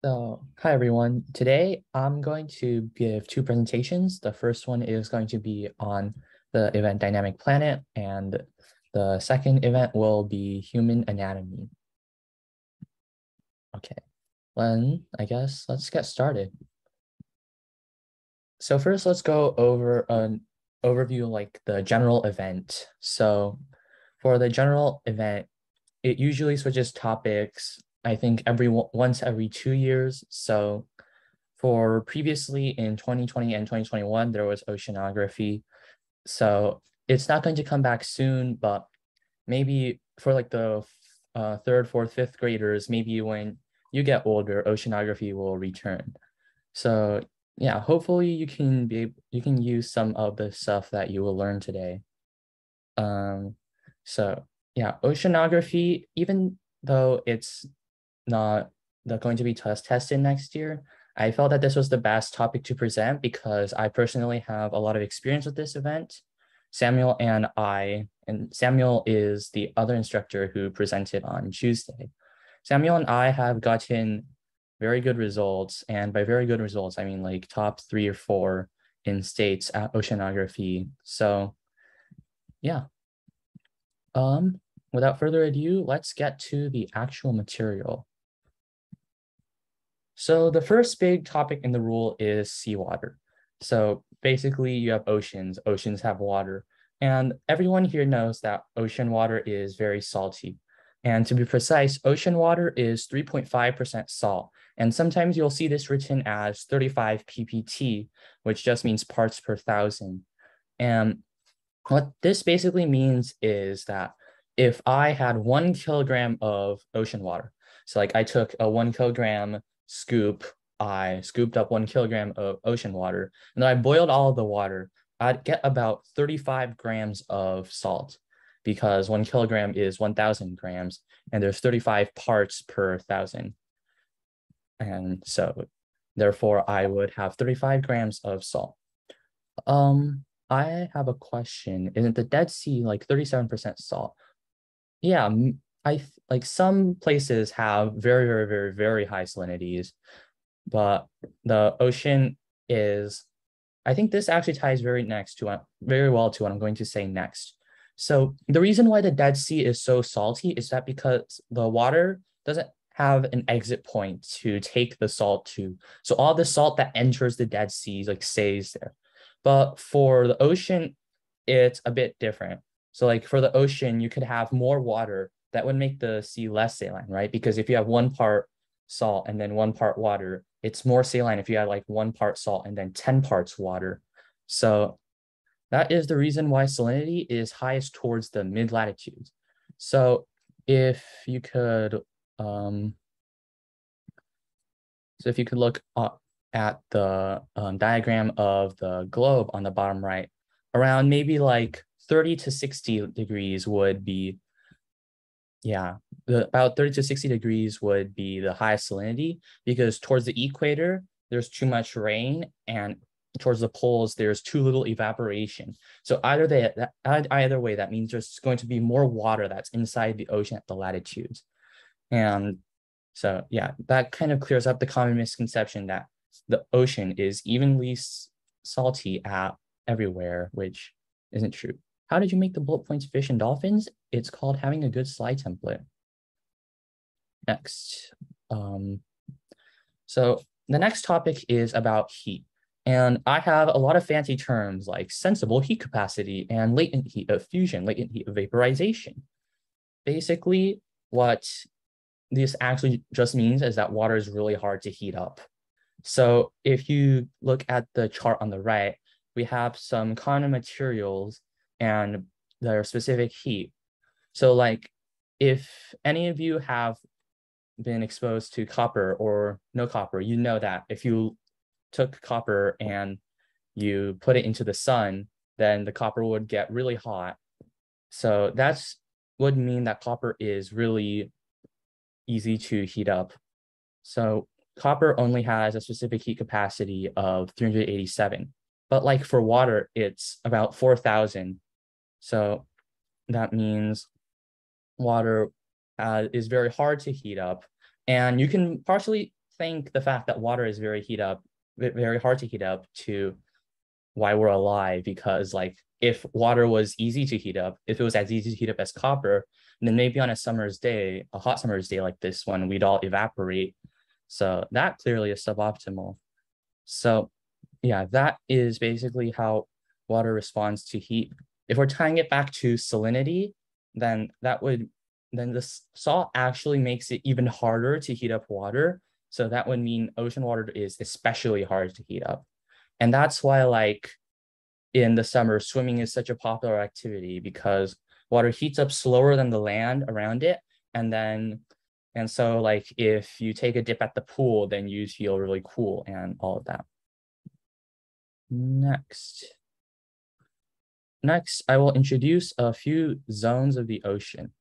So, hi everyone. Today I'm going to give two presentations. The first one is going to be on the event Dynamic Planet, and the second event will be Human Anatomy. Okay, then I guess let's get started. So first, let's go over an overview like the general event. So for the general event, it usually switches topics, I think once every 2 years. So for previously in 2020 and 2021, there was oceanography. So it's not going to come back soon, but maybe for like the third, fourth, fifth graders, maybe when you get older, oceanography will return. So yeah, hopefully you can use some of the stuff that you will learn today. Um, so yeah, oceanography, even though it's not going to be tested next year, I felt that this was the best topic to present because I personally have a lot of experience with this event. And Samuel is the other instructor who presented on Tuesday. Samuel and I have gotten very good results. And by very good results, I mean like top 3 or 4 in states at oceanography. So yeah, without further ado, let's get to the actual material. So the first big topic in the rule is seawater. So basically you have oceans, oceans have water, and everyone here knows that ocean water is very salty. And to be precise, ocean water is 3.5% salt. And sometimes you'll see this written as 35 ppt, which just means parts per thousand. And what this basically means is that if I had 1 kilogram of ocean water, so like I took a 1 kilogram scoop, I scooped up 1 kilogram of ocean water, and then I boiled all of the water, I'd get about 35 grams of salt because 1 kilogram is 1,000 grams, and there's 35 parts per thousand. And so therefore I would have 35 grams of salt. I have a question. Isn't the Dead Sea like 37% salt? Yeah, like some places have very, very, very, very high salinities, but the ocean is, I think this actually ties very well to what I'm going to say next. So the reason why the Dead Sea is so salty is that because the water doesn't have an exit point to take the salt to. So all the salt that enters the Dead Sea like stays there. But for the ocean, it's a bit different. So like for the ocean, you could have more water that would make the sea less saline, right? Because if you have 1 part salt and then 1 part water, it's more saline if you had like 1 part salt and then 10 parts water. So that is the reason why salinity is highest towards the mid latitudes. So if you could, look at the diagram of the globe on the bottom right, around maybe like 30 to 60 degrees would be, about 30 to 60 degrees would be the highest salinity because towards the equator, there's too much rain, and towards the poles, there's too little evaporation. So either way, that means there's going to be more water that's inside the ocean at the latitudes. And so, yeah, that kind of clears up the common misconception that the ocean is evenly salty everywhere, which isn't true. How did you make the bullet points fish and dolphins? It's called having a good slide template. Next. So the next topic is about heat. And I have a lot of fancy terms like sensible heat capacity and latent heat of fusion, latent heat of vaporization. Basically, what this actually just means is that water is really hard to heat up. So if you look at the chart on the right, we have some common materials and their specific heat. So like if any of you have been exposed to copper or no copper, you know that if you took copper and you put it into the sun, then the copper would get really hot. So that's would mean that copper is really easy to heat up. So copper only has a specific heat capacity of 387, but like for water, it's about 4,000. So that means water is very hard to heat up. And you can partially think the fact that water is very hard to heat up to why we're alive, because like if water was easy to heat up, if it was as easy to heat up as copper, then maybe on a hot summer's day like this one, we'd all evaporate. So that clearly is suboptimal. So yeah, that is basically how water responds to heat. If we're tying it back to salinity, then the salt actually makes it even harder to heat up water. So that would mean ocean water is especially hard to heat up. And that's why like in the summer, swimming is such a popular activity, because water heats up slower than the land around it. And so like if you take a dip at the pool, then you feel really cool and all of that. Next, I will introduce a few zones of the ocean.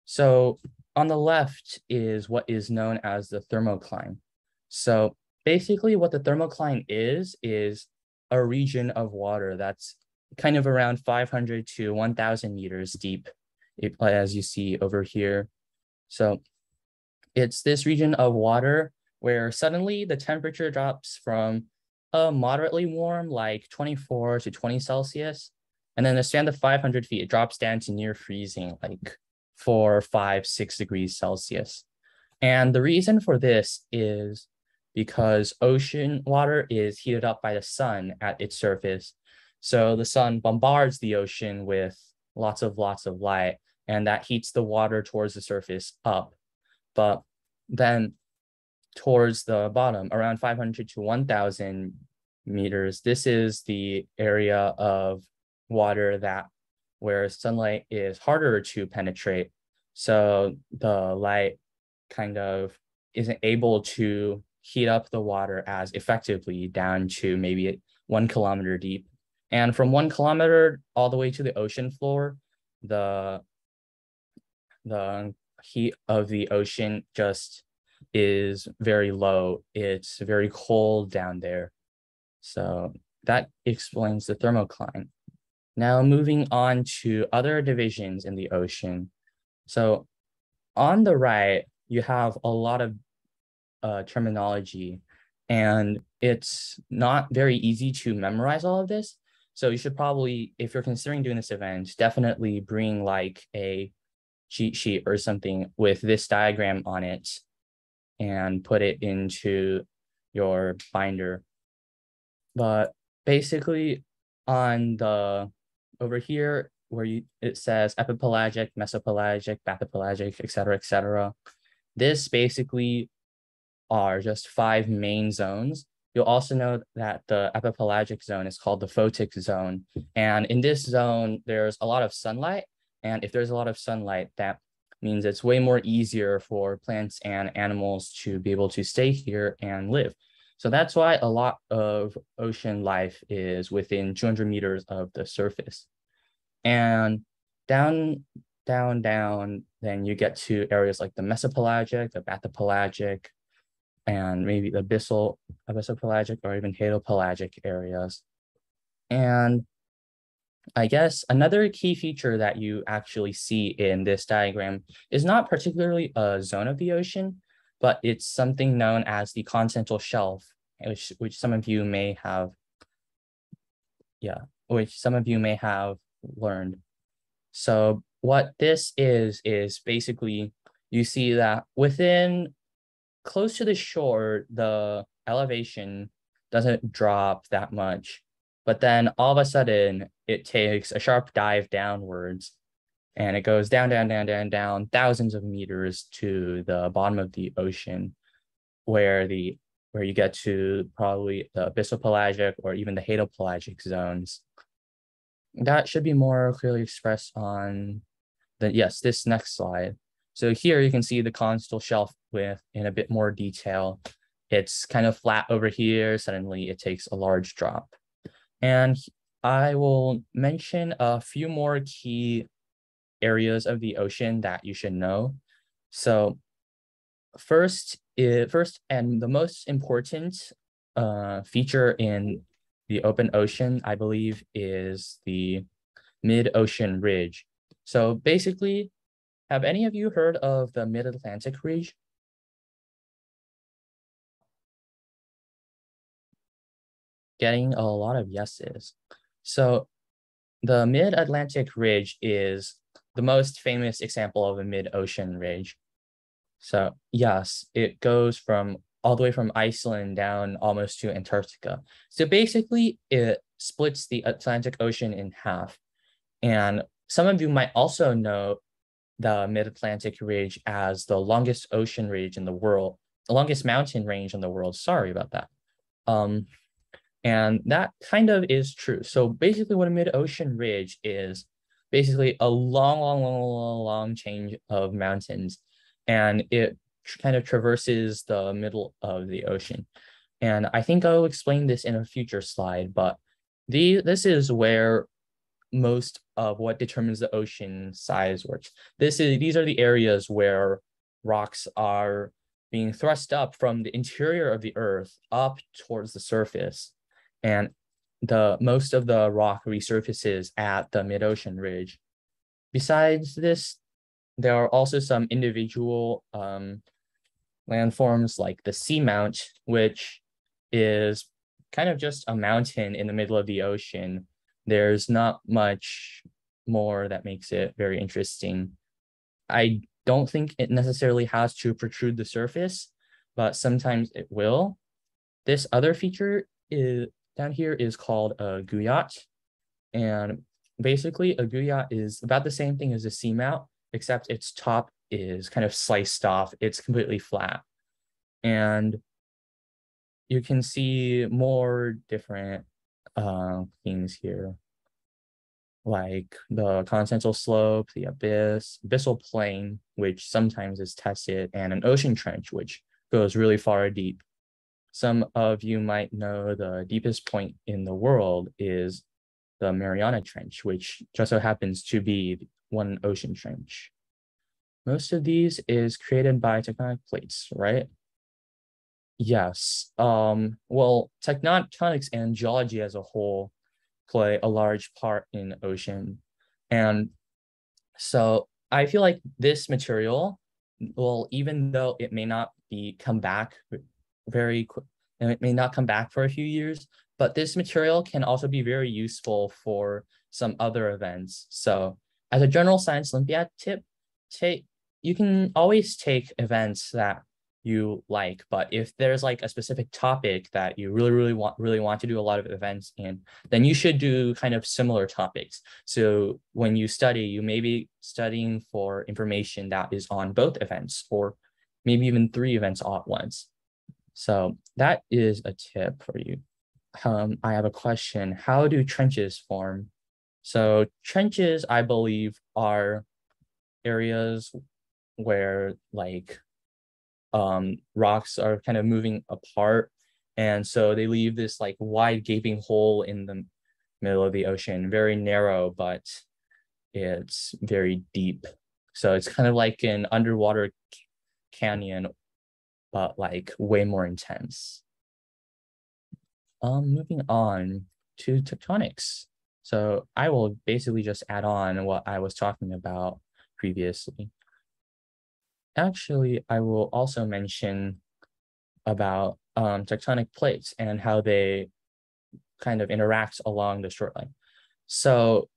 So on the left is what is known as the thermocline. So basically what the thermocline is a region of water that's kind of around 500 to 1,000 meters deep, as you see over here. So it's this region of water where suddenly the temperature drops from moderately warm, like 24 to 20 Celsius. And then the span of 500 feet, it drops down to near freezing, like 4, 5, 6 degrees Celsius. And the reason for this is because ocean water is heated up by the sun at its surface. So the sun bombards the ocean with lots of light, and that heats the water towards the surface up. But then towards the bottom, around 500 to 1,000 meters, this is the area of water where sunlight is harder to penetrate. So the light kind of isn't able to heat up the water as effectively down to maybe 1 kilometer deep. And from 1 kilometer all the way to the ocean floor, the heat of the ocean just is very low. It's very cold down there. So that explains the thermocline. Now moving on to other divisions in the ocean. So on the right, you have a lot of terminology, and it's not very easy to memorize all of this. So you should probably, if you're considering doing this event, definitely bring like a cheat sheet or something with this diagram on it and put it into your binder. But basically over here where it says epipelagic, mesopelagic, bathypelagic, et cetera, this basically are just 5 main zones. You'll also know that the epipelagic zone is called the photic zone. And in this zone, there's a lot of sunlight. And if there's a lot of sunlight, that means it's way more easier for plants and animals to be able to stay here and live. So that's why a lot of ocean life is within 200 meters of the surface. And down, then you get to areas like the mesopelagic, the bathypelagic, and maybe the abyssopelagic or even hadopelagic areas. And I guess another key feature that you actually see in this diagram is not particularly a zone of the ocean, but it's something known as the continental shelf, which some of you may have, learned. So what this is basically, you see that within close to the shore, the elevation doesn't drop that much, but then all of a sudden it takes a sharp dive downwards, and it goes down, thousands of meters to the bottom of the ocean, where you get to probably the abyssopelagic or even the hadopelagic zones. That should be more clearly expressed on this next slide. So here you can see the continental shelf in a bit more detail. It's kind of flat over here. Suddenly it takes a large drop. And I will mention a few more key areas of the ocean that you should know. So first and the most important feature in the open ocean, I believe, is the mid-ocean ridge. So basically, have any of you heard of the Mid-Atlantic Ridge? getting a lot of yeses. So the Mid-Atlantic Ridge is the most famous example of a mid-ocean ridge. So yes, it goes from all the way from Iceland down almost to Antarctica. So basically it splits the Atlantic Ocean in half. And some of you might also know the Mid-Atlantic Ridge as the longest ocean ridge in the world, the longest mountain range in the world. Sorry about that. And that kind of is true. So basically what a mid-ocean ridge is basically a long chain of mountains, and it kind of traverses the middle of the ocean. And I think I'll explain this in a future slide, but this is where most of what determines the ocean size works. These are the areas where rocks are being thrust up from the interior of the earth up towards the surface. And most of the rock resurfaces at the mid-ocean ridge. Besides this, there are also some individual landforms like the seamount, which is kind of just a mountain in the middle of the ocean. There's not much more that makes it very interesting. I don't think it necessarily has to protrude the surface, but sometimes it will. This other feature is down here is called a guyot. And basically a guyot is about the same thing as a seamount, except its top is kind of sliced off. It's completely flat. And you can see more different things here, like the continental slope, the abyssal plain, which sometimes is tested, and an ocean trench, which goes really far deep. Some of you might know the deepest point in the world is the Mariana Trench, which just so happens to be one ocean trench. Most of these is created by tectonic plates, right? Yes. Well, tectonics and geology as a whole play a large part in ocean. And so I feel like this material, well, even though it may not come back very quick, and it may not come back for a few years, but this material can also be very useful for some other events. So as a general science Olympiad tip, you can always take events that you like, but if there's like a specific topic that you really want to do a lot of events in, then you should do kind of similar topics. So when you study, you may be studying for information that is on both events, or maybe even 3 events all at once. So that is a tip for you. I have a question. How do trenches form? So trenches, I believe, are areas where like rocks are kind of moving apart. And so they leave this like wide gaping hole in the middle of the ocean, very narrow, but it's very deep. So it's kind of like an underwater canyon, but like way more intense. Moving on to tectonics. So I will basically just add on what I was talking about previously. Actually, I will also mention about tectonic plates and how they kind of interact along the shoreline. So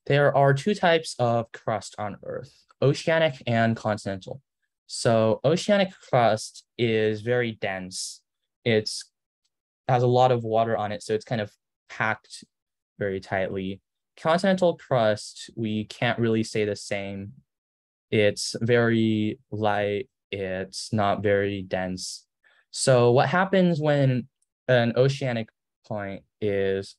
there are 2 types of crust on Earth, oceanic and continental. So oceanic crust is very dense. It has a lot of water on it, so it's kind of packed very tightly. Continental crust, we can't really say the same. It's very light. It's not very dense. So what happens when an oceanic plate is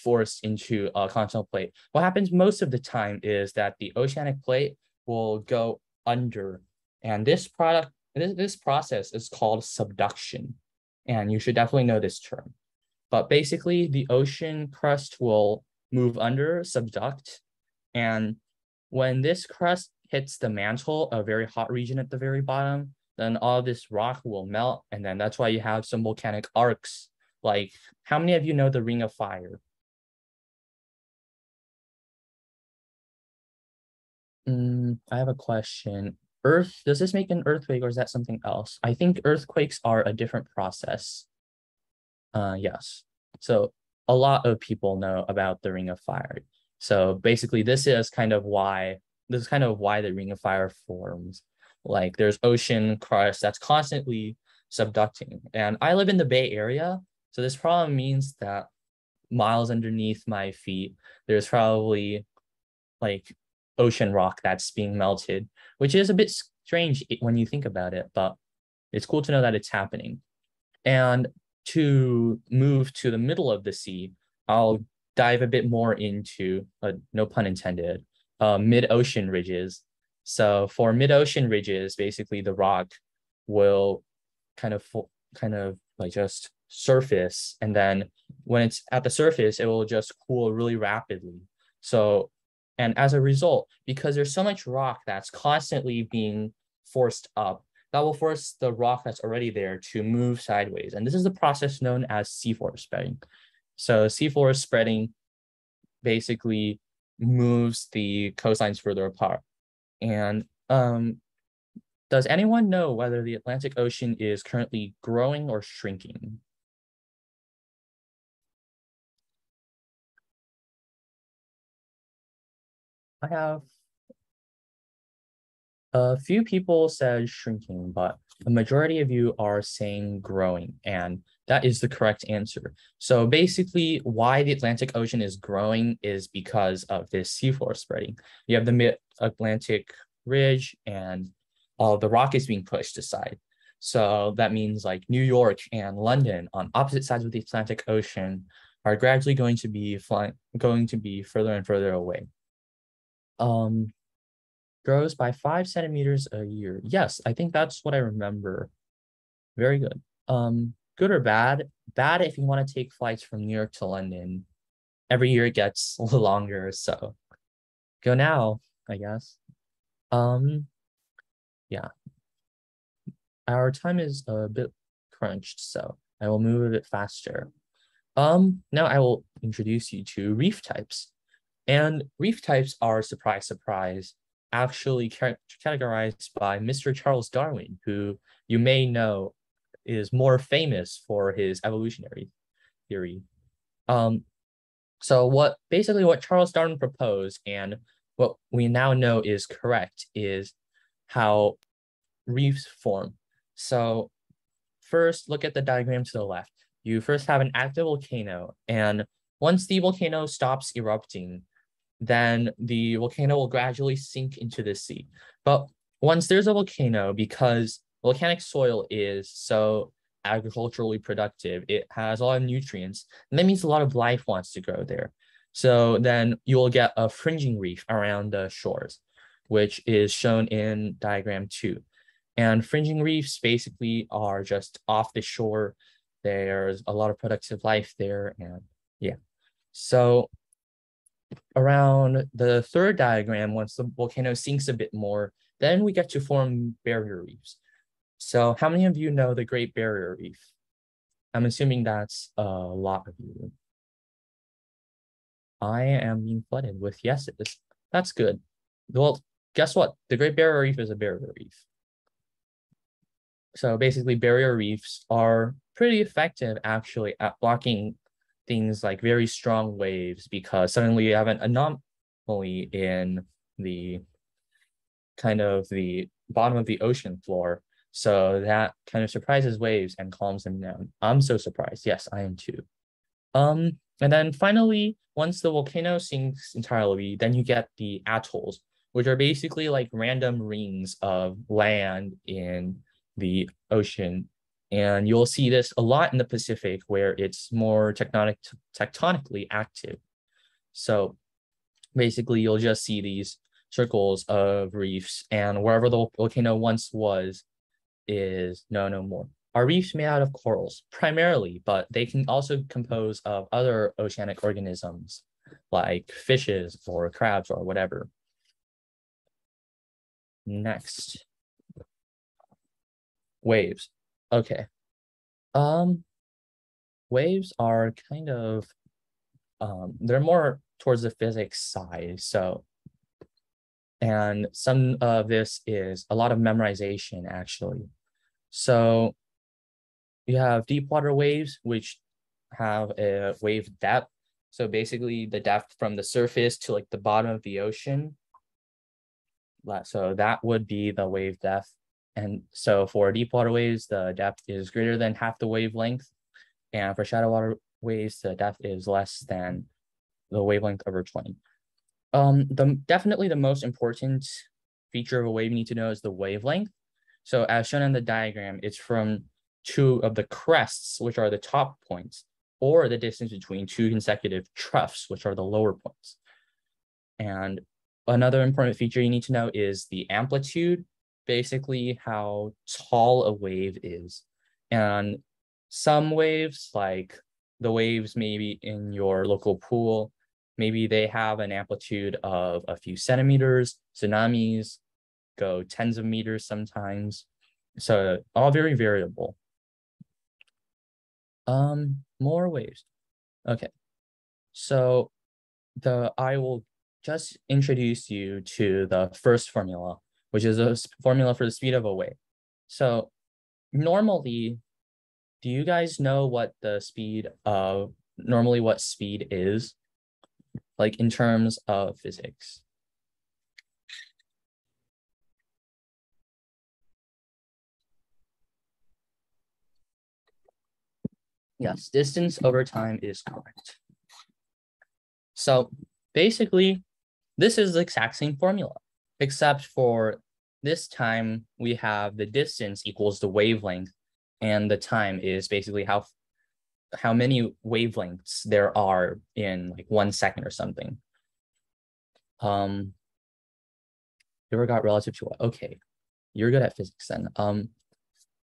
forced into a continental plate? What happens most of the time is that the oceanic plate will go under, and this process is called subduction, and you should definitely know this term. But basically, the ocean crust will move under, subduct, and when this crust hits the mantle, a very hot region at the very bottom, then all this rock will melt, and then that's why you have some volcanic arcs. Like, how many of you know the Ring of Fire? I have a question. Earth, does this make an earthquake or is that something else? I think earthquakes are a different process. Yes. So a lot of people know about the Ring of Fire. So basically this is kind of why the Ring of Fire forms. Like there's ocean crust that's constantly subducting. And I live in the Bay Area, so this problem means that miles underneath my feet, there's probably like ocean rock that's being melted, which is a bit strange when you think about it, but it's cool to know that it's happening. And to move to the middle of the sea, I'll dive a bit more into, no pun intended, mid-ocean ridges. So for mid-ocean ridges, basically the rock will kind of kind of like just surface, and then when it's at the surface, it will just cool really rapidly. So, and as a result, because there's so much rock that's constantly being forced up, that will force the rock that's already there to move sideways. And this is the process known as seafloor spreading. So seafloor spreading basically moves the coastlines further apart. And does anyone know whether the Atlantic Ocean is currently growing or shrinking? I have a few people said shrinking, but the majority of you are saying growing, and that is the correct answer. So basically, why the Atlantic Ocean is growing is because of this seafloor spreading. You have the Mid-Atlantic Ridge, and all the rock is being pushed aside. So that means like New York and London on opposite sides of the Atlantic Ocean are gradually going to be further and further away. Grows by 5 centimeters a year. Yes, I think that's what I remember. Very good. Good or bad? Bad if you want to take flights from New York to London. Every year it gets longer, so go now, I guess. Um, yeah, our time is a bit crunched, so I will move a bit faster. Now I will introduce you to reef types. And reef types are, surprise, surprise, actually categorized by Mr. Charles Darwin, who you may know is more famous for his evolutionary theory. Um, so what Charles Darwin proposed and what we now know is correct is how reefs form. So first, look at the diagram to the left. You first have an active volcano, and once the volcano stops erupting, then the volcano will gradually sink into the sea. But once there's a volcano, because volcanic soil is so agriculturally productive, it has a lot of nutrients, and that means a lot of life wants to grow there. So then you'll get a fringing reef around the shores, which is shown in diagram 2. And fringing reefs basically are just off the shore. There's a lot of productive life there, and yeah. So around the third diagram, once the volcano sinks a bit more, then we get to form barrier reefs. So how many of you know the Great Barrier Reef? I'm assuming that's a lot of you. I am being flooded with yeses. That's good. Well, guess what? The Great Barrier Reef is a barrier reef. So basically, barrier reefs are pretty effective actually at blocking things like very strong waves, because suddenly you have an anomaly in the kind of the bottom of the ocean floor. So that kind of surprises waves and calms them down. I'm so surprised. Yes, I am too. And then finally, once the volcano sinks entirely, then you get the atolls, which are basically like random rings of land in the ocean. And you'll see this a lot in the Pacific, where it's more tectonically active. So basically, you'll just see these circles of reefs, and wherever the volcano once was is no more. Are reefs made out of corals? Primarily, but they can also compose of other oceanic organisms like fishes or crabs or whatever. Next, waves. Okay. Um, Waves are kind of they're more towards the physics side. So, And some of this is a lot of memorization, actually. So you have deep water waves, which have a wave depth. So basically the depth from the surface to like the bottom of the ocean. So that would be the wave depth. And so for deep water waves, the depth is greater than half the wavelength. And for shallow water waves, the depth is less than the wavelength over 20. Definitely the most important feature of a wave you need to know is the wavelength. So as shown in the diagram, it's from two of the crests, which are the top points, or the distance between two consecutive troughs, which are the lower points. And another important feature you need to know is the amplitude, basically how tall a wave is. And some waves, like the waves maybe in your local pool, maybe they have an amplitude of a few centimeters. Tsunamis go tens of meters sometimes. So all very variable. More waves. Okay. So I will just introduce you to the first formula, which is a formula for the speed of a wave. So normally, do you guys know what the speed of, normally what speed is? Like in terms of physics? Yes, distance over time is correct. So basically, this is the exact same formula, except for this time we have the distance equals the wavelength, and the time is basically how many wavelengths there are in like 1 second or something. You ever got relative to what? Okay, you're good at physics then.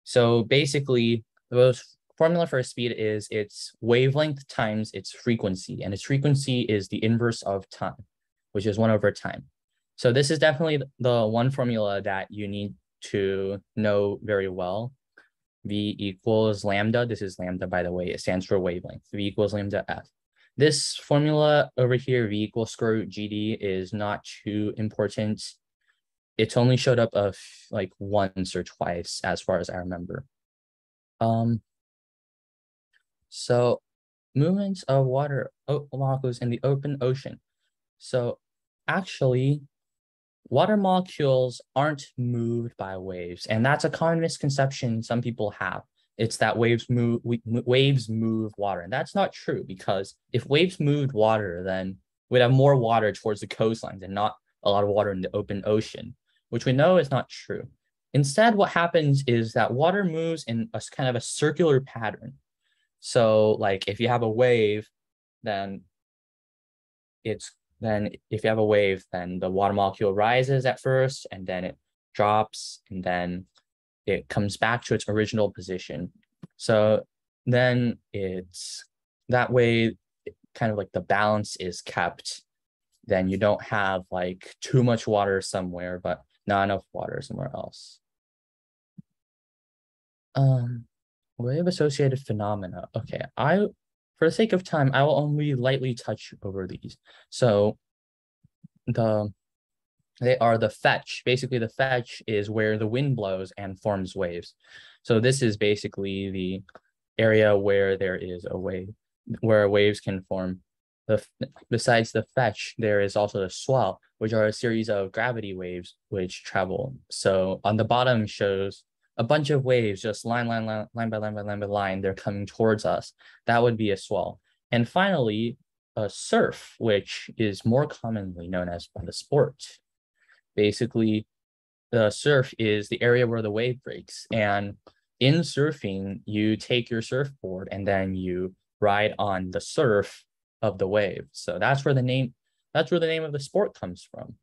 So basically, the formula for speed is its wavelength times its frequency, and its frequency is the inverse of time, which is 1/time. So this is definitely the one formula that you need to know very well. V equals lambda. This is lambda, by the way. It stands for wavelength. V equals lambda F. This formula over here, V equals square root GD, is not too important. It's only showed up of like once or twice, as far as I remember. So movements of water molecules in the open ocean. So actually, water molecules aren't moved by waves, and that's a common misconception some people have. It's that waves move water, and that's not true, because if waves moved water, then we'd have more water towards the coastlines and not a lot of water in the open ocean, which we know is not true. Instead, what happens is that water moves in a kind of a circular pattern. So like if you have a wave, then if you have a wave, then the water molecule rises at first, and then it drops, and then it comes back to its original position. So then it's that way, kind of like the balance is kept. Then you don't have like too much water somewhere, but not enough water somewhere else. Wave associated phenomena. Okay, for the sake of time, I will only lightly touch over these. So they are the fetch. Basically, the fetch is where the wind blows and forms waves. So this is basically the area where there is a wave, where waves can form. Besides the fetch, there is also the swell, which are a series of gravity waves which travel. So on the bottom shows a bunch of waves, just line by line, they're coming towards us. That would be a swell. And finally, a surf, which is more commonly known as by the sport. Basically, the surf is the area where the wave breaks. And in surfing, you take your surfboard and then you ride on the surf of the wave. So that's where the name of the sport comes from.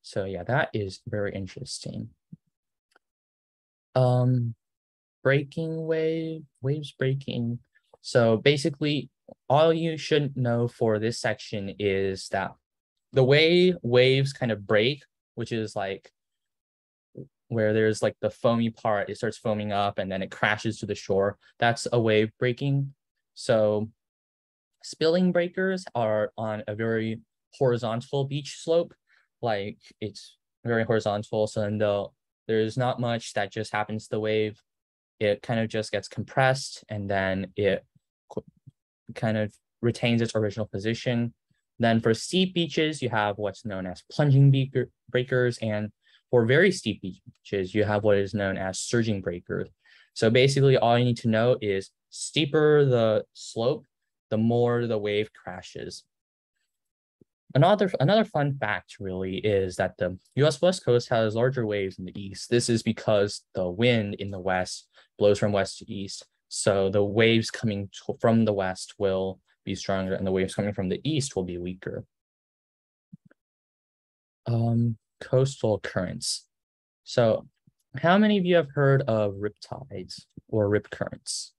So yeah, that is very interesting. Waves breaking. So basically, all you should know for this section is that the way waves kind of break, which is like where there's like the foamy part, it starts foaming up and then it crashes to the shore. That's a wave breaking. So spilling breakers are on a very horizontal beach slope, like it's very horizontal. So then there's not much that just happens to the wave. It kind of just gets compressed and then it kind of retains its original position. Then for steep beaches, you have what's known as plunging breakers. And for very steep beaches, you have what is known as surging breakers. So basically all you need to know is steeper the slope, the more the wave crashes. Another fun fact really is that the US West Coast has larger waves in the east. This is because the wind in the west blows from west to east. So the waves coming from the west will be stronger and the waves coming from the east will be weaker. Coastal currents. So how many of you have heard of riptides or rip currents?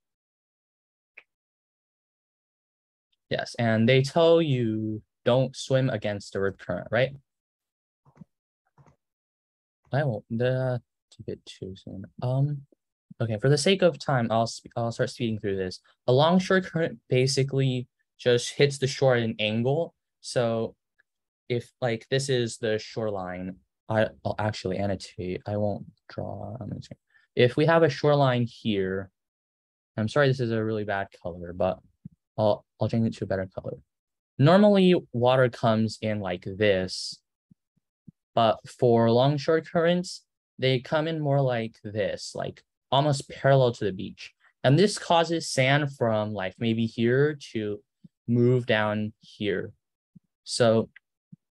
Yes, and they tell you don't swim against the rip current, right? I won't keep it too soon. Okay, for the sake of time, I'll start speeding through this. A longshore current basically just hits the shore at an angle. So if like this is the shoreline, I'll actually annotate. I won't draw. If we have a shoreline here, I'm sorry this is a really bad color, but I'll change it to a better color. Normally water comes in like this, but for longshore currents, they come in more like this, like almost parallel to the beach. And this causes sand from like maybe here to move down here. So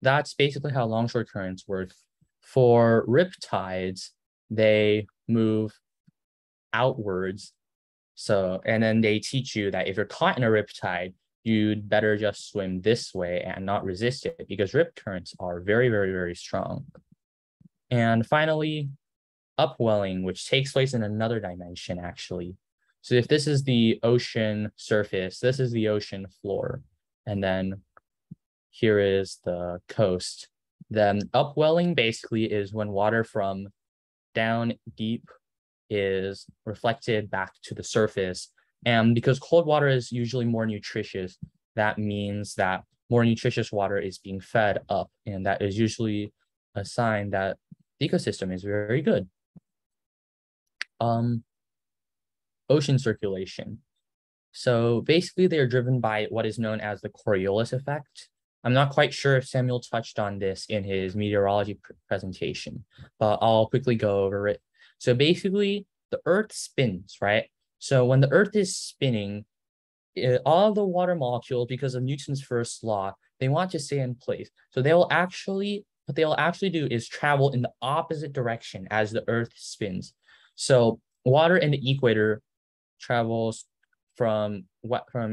that's basically how longshore currents work. For riptides, they move outwards. So, and then they teach you that if you're caught in a riptide, you'd better just swim this way and not resist it because rip currents are very, very, very strong. And finally, upwelling, which takes place in another dimension, actually. So if this is the ocean surface, this is the ocean floor, and then here is the coast. Then upwelling basically is when water from down deep is reflected back to the surface. And because cold water is usually more nutritious, that means that more nutritious water is being fed up. And that is usually a sign that the ecosystem is very good. Ocean circulation. So basically they are driven by what is known as the Coriolis effect. I'm not quite sure if Samuel touched on this in his meteorology presentation, but I'll quickly go over it. So basically the earth spins, right? So when the earth is spinning, all the water molecules, because of Newton's first law, they want to stay in place. So what they'll actually do is travel in the opposite direction as the earth spins. So water in the equator travels from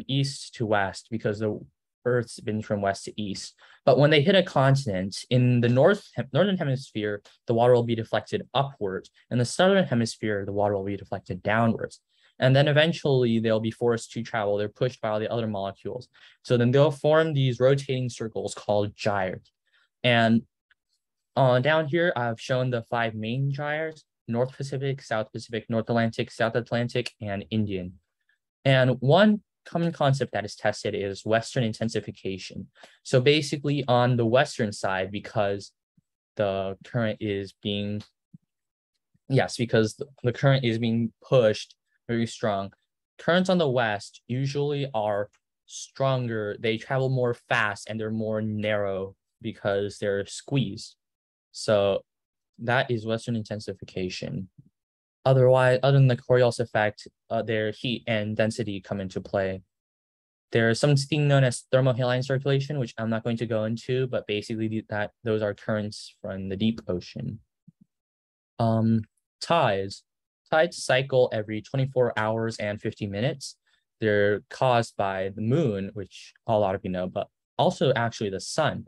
east to west because the earth spins from west to east. But when they hit a continent in the northern hemisphere, the water will be deflected upwards. In the southern hemisphere, the water will be deflected downwards. And then eventually they'll be forced to travel. They're pushed by all the other molecules. So then they'll form these rotating circles called gyres. And down here, I've shown the 5 main gyres: North Pacific, South Pacific, North Atlantic, South Atlantic, and Indian. And one common concept that is tested is Western intensification. So basically on the Western side, because the current is being, the current is being pushed very strong. Currents on the West usually are stronger. They travel more fast and they're more narrow because they're squeezed. So that is Western intensification. Otherwise, other than the Coriolis effect, their heat and density come into play. There's something known as thermohaline circulation, which I'm not going to go into, but basically those are currents from the deep ocean. Tides. Tides cycle every 24 hours and 50 minutes. They're caused by the moon, which a lot of you know, but also actually the sun.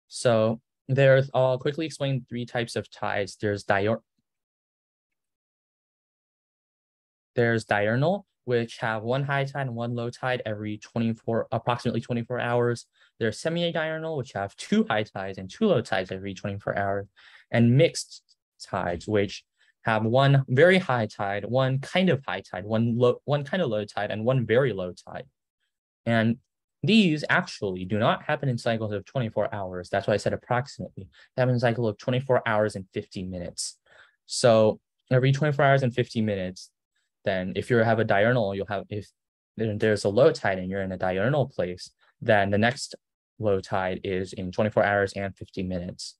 So I'll quickly explain 3 types of tides. There's diurnal, which have 1 high tide and 1 low tide every approximately 24 hours. There's semi-diurnal, which have 2 high tides and 2 low tides every 24 hours. And mixed tides, which have 1 very high tide, 1 kind of high tide, 1 kind of low tide, and 1 very low tide. And These actually do not happen in cycles of 24 hours. That's why I said approximately. They happen in a cycle of 24 hours and 50 minutes. So every 24 hours and 50 minutes, then if you have a diurnal, you'll have, if there's a low tide and you're in a diurnal place, then the next low tide is in 24 hours and 50 minutes.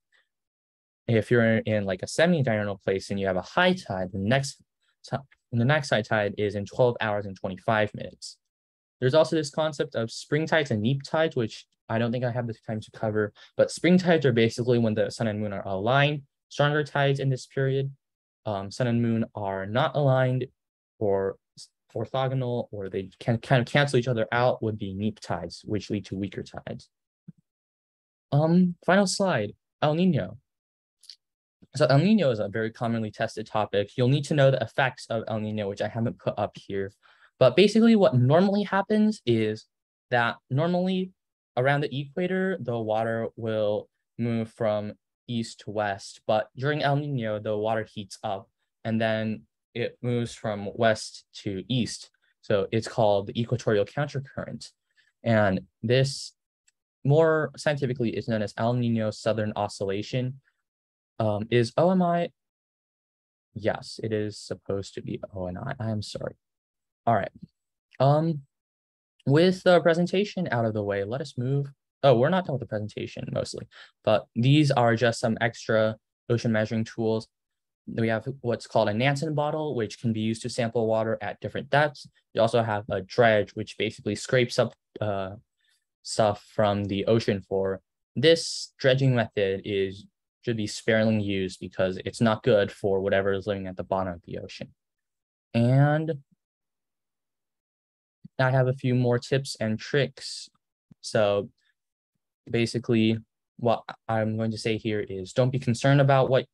If you're in like a semi-diurnal place and you have a high tide, the next high tide is in 12 hours and 25 minutes. There's also this concept of spring tides and neap tides, which I don't think I have the time to cover, but spring tides are basically when the sun and moon are aligned. Stronger tides in this period, sun and moon are not aligned or orthogonal, or they can kind of cancel each other out, would be neap tides, which lead to weaker tides. Final slide, El Nino. So El Nino is a very commonly tested topic. You'll need to know the effects of El Nino, which I haven't put up here. But basically what normally happens is that normally around the equator, the water will move from east to west. But during El Nino, the water heats up and then it moves from west to east. So it's called the equatorial countercurrent. And this more scientifically is known as El Nino Southern Oscillation. Is OMI? Yes, it is supposed to be ONI. I am sorry. All right. With the presentation out of the way, let us move. Oh, we're not done with the presentation mostly, but these are just some extra ocean measuring tools. We have what's called a Nansen bottle, which can be used to sample water at different depths. You also have a dredge, which basically scrapes up stuff from the ocean floor. This dredging method should be sparingly used because it's not good for whatever is living at the bottom of the ocean. And I have a few more tips and tricks. So basically, what I'm going to say here is don't be concerned about what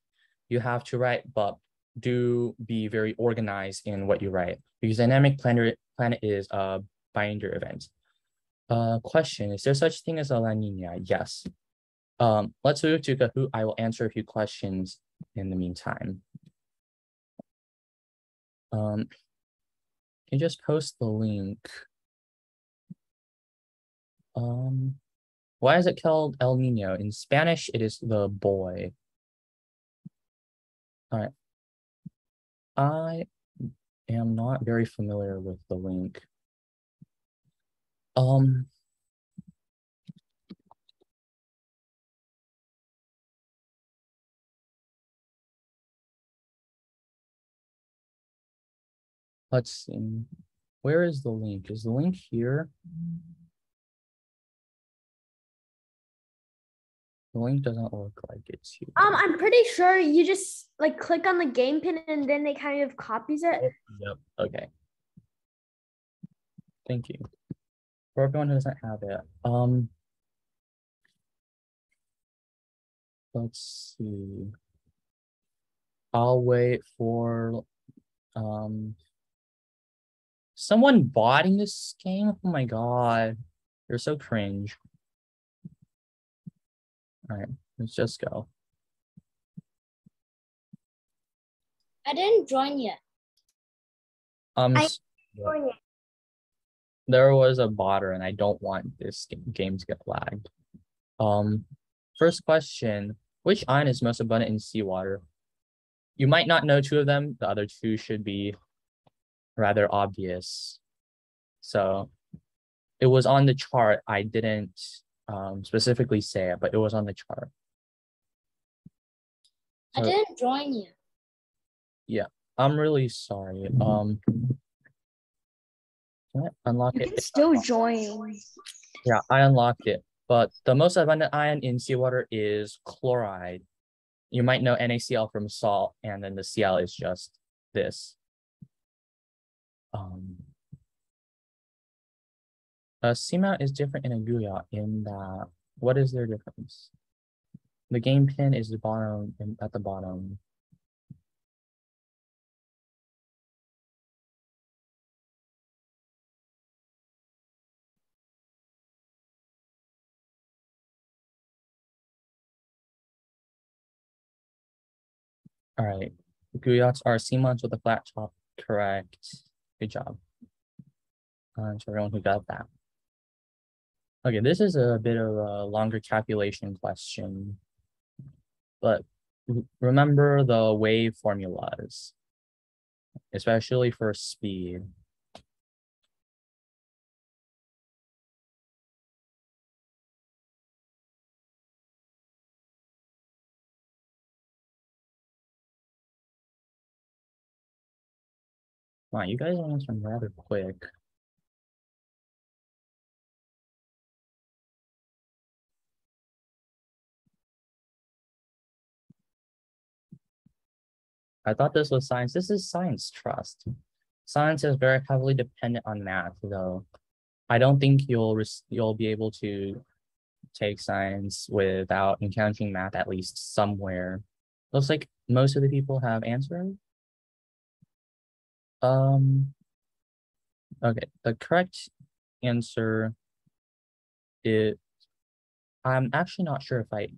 you have to write, but do be very organized in what you write, because dynamic planet is a binder event. Question, is there such thing as a La Nina? Yes. Let's move to Kahoot. I will answer a few questions in the meantime. Can you just post the link? Why is it called El Nino? In Spanish, it is the boy. All right. I am not very familiar with the link. Let's see. Where is the link? Is the link here? The link doesn't look like it's here. I'm pretty sure you just like click on the game pin and then it kind of copies it. Yep. Okay. Thank you. For everyone who doesn't have it, let's see. I'll wait for someone botting this game. Oh my god, you're so cringe. All right, let's just go. I didn't join yet. There was a botter and I don't want this game to get lagged. First question, which ion is most abundant in seawater? You might not know two of them. The other two should be rather obvious. So it was on the chart. I didn't specifically say it, but it was on the chart. I didn't join you. Yeah, I'm really sorry. Can I unlock it? You can still join. Yeah, I unlocked it. But the most abundant ion in seawater is chloride. You might know NaCl from salt, and then the Cl is just this. A seamount is different in a Guyot in that, what is their difference? The game pin is the bottom, at the bottom. All right, Guyots are seamounts with a flat top, correct. Good job. To everyone who got that. Okay, this is a bit of a longer calculation question, but remember the wave formulas, especially for speed. Wow, you guys are answering rather quick. I thought this was science. This is science trust. Science is very heavily dependent on math, though. I don't think you'll be able to take science without encountering math at least somewhere. Looks like most of the people have answered. Okay, the correct answer is, I'm actually not sure if I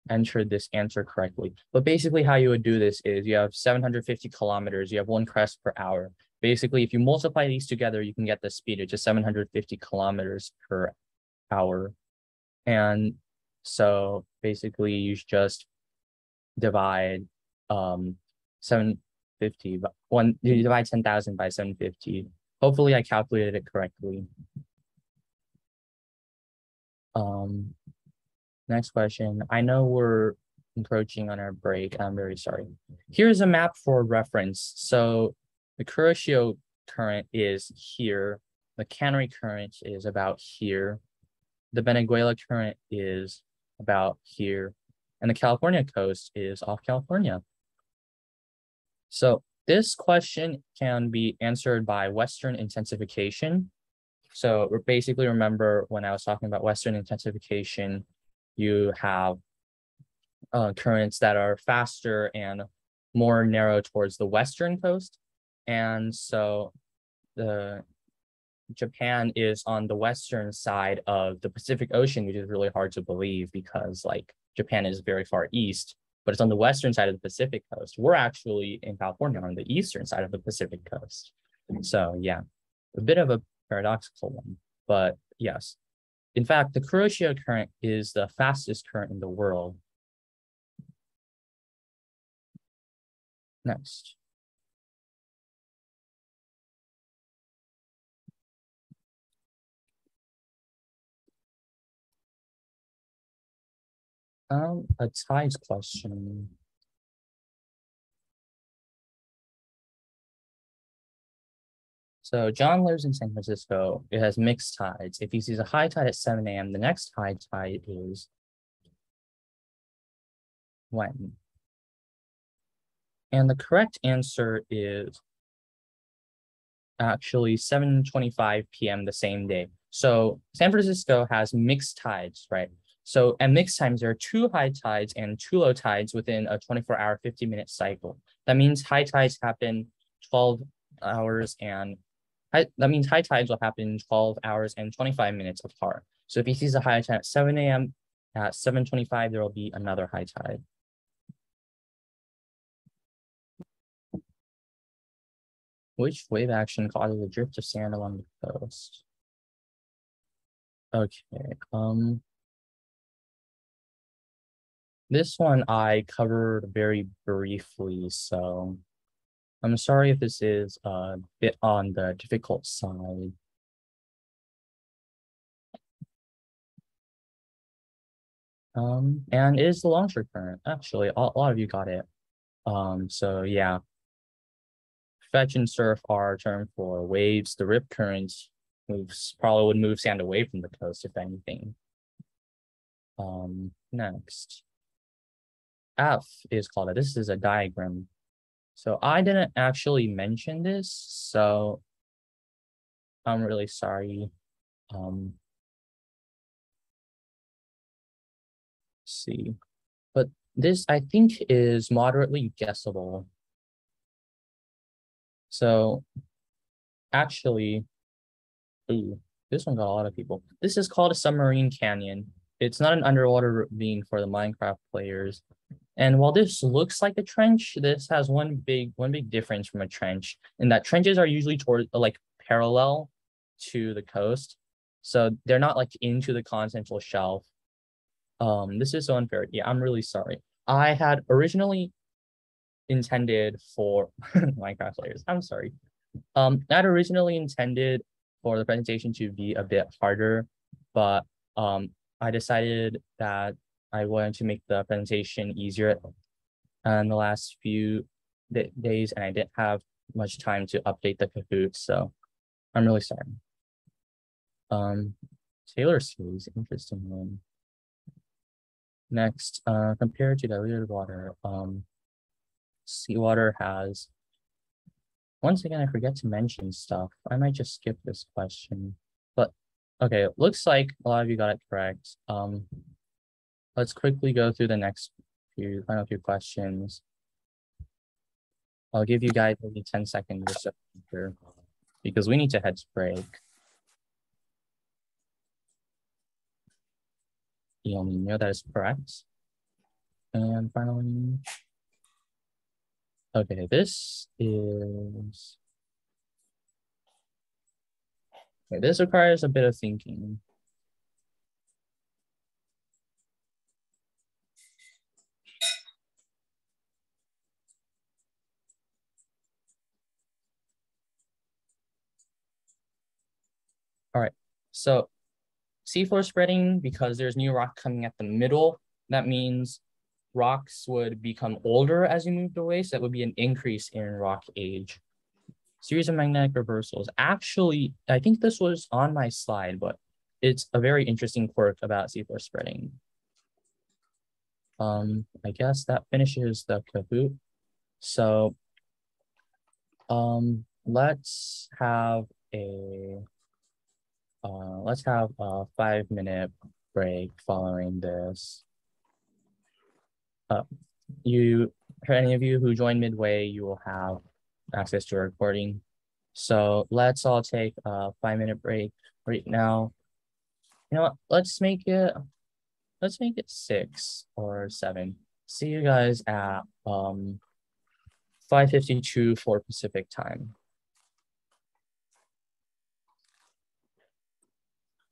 entered this answer correctly, but basically how you would do this is you have 750 kilometers, you have 1 crest per hour. Basically, if you multiply these together, you can get the speed of just 750 kilometers per hour. And so basically you just divide 750 by you divide 10,000 by 750. Hopefully I calculated it correctly. Next question. I know we're encroaching on our break. I'm very sorry. Here's a map for reference. So the Kuroshio current is here. The Canary current is about here. The Venezuela current is about here. And the California coast is off California. So this question can be answered by Western intensification. So basically remember when I was talking about Western intensification, you have currents that are faster and more narrow towards the western coast. And so the Japan is on the western side of the Pacific Ocean, which is really hard to believe because like Japan is very far east, but it's on the western side of the Pacific coast. We're actually in California on the eastern side of the Pacific coast. So yeah, a bit of a paradoxical one, but yes. In fact, the Kuroshio current is the fastest current in the world. Next. A tides question. So John lives in San Francisco. It has mixed tides. If he sees a high tide at 7 a.m., the next high tide is when? And the correct answer is actually 7:25 p.m. the same day. So San Francisco has mixed tides, right? So at mixed times, there are 2 high tides and 2 low tides within a 24-hour, 50-minute cycle. That means high tides happen 12 hours and that means high tides will happen 12 hours and 25 minutes apart. So if he sees a high tide at 7 a.m., at 7:25, there will be another high tide. Which wave action causes a drift of sand along the coast? Okay, this one I covered very briefly, so I'm sorry if this is a bit on the difficult side. And it is the Longshore current. Actually, a lot of you got it. So yeah. Fetch and surf are a term for waves. The rip current probably would move sand away from the coast, if anything. Next. F is called this is a diagram. So I didn't actually mention this, so I'm really sorry. Let's see. But this, I think, is moderately guessable. So actually, ooh, this one got a lot of people. This is called a submarine canyon. It's not an underwater ravine for the Minecraft players. And while this looks like a trench, this has one big difference from a trench, in that trenches are usually toward like parallel to the coast. So they're not like into the continental shelf. This is so unfair. Yeah, I'm really sorry. I had originally intended for Minecraft players. I'm sorry. I'd originally intended for the presentation to be a bit harder, but I decided that I wanted to make the presentation easier in the last few days, and I didn't have much time to update the Kahoot, so I'm really sorry. Taylor series, interesting one. Next, compared to diluted water, seawater has, once again, I forget to mention stuff. I might just skip this question, but okay, it looks like a lot of you got it correct. Let's quickly go through the next final few questions. I'll give you guys maybe 10 seconds or so here because we need to head to break. El Nino, that is correct. And finally, okay, this is, okay, this requires a bit of thinking. All right, so seafloor spreading, because there's new rock coming at the middle, that means rocks would become older as you moved away, so that would be an increase in rock age. Series of magnetic reversals. Actually, I think this was on my slide, but it's a very interesting quirk about seafloor spreading. I guess that finishes the Kahoot. So let's have a 5-minute break following this. For any of you who joined midway, you will have access to a recording. So let's all take a 5-minute break right now. You know what? Let's make it 6 or 7. See you guys at 5:52 for Pacific time.